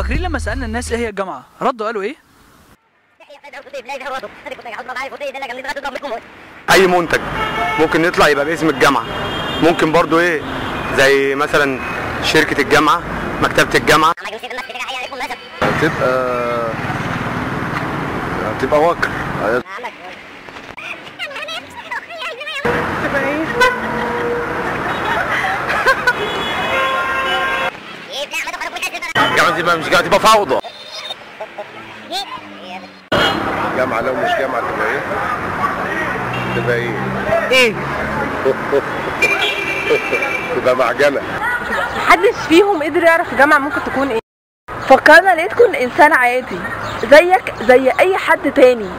فاكرين لما سالنا الناس ايه هي الجامعه ردوا قالوا ايه؟ اي منتج ممكن يطلع يبقى باسم الجامعه، ممكن برضو ايه زي مثلا شركه الجامعه، مكتبه الجامعه. تبقى واكر. تبقى ايه؟ الجامعه دي مش جامعه، تبقى فوضى. جامعه لو مش جامعه تبقى ايه؟ تبقى ايه؟ ايه؟ تبقى معجنه. محدش فيهم قدر يعرف الجامعة ممكن تكون ايه. فكرنا ليه تكون انسان عادي زيك زي اي حد تاني،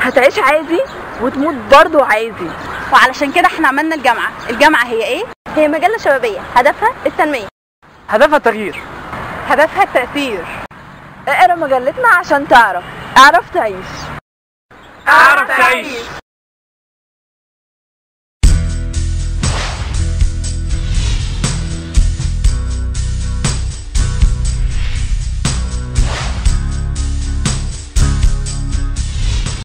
هتعيش عادي وتموت برضه عادي. وعلشان كده احنا عملنا الجامعة هي ايه؟ هي مجلة شبابية هدفها التنمية، هدفها التغيير، هدفها التأثير. اقرا مجلتنا عشان تعرف، اعرف تعيش.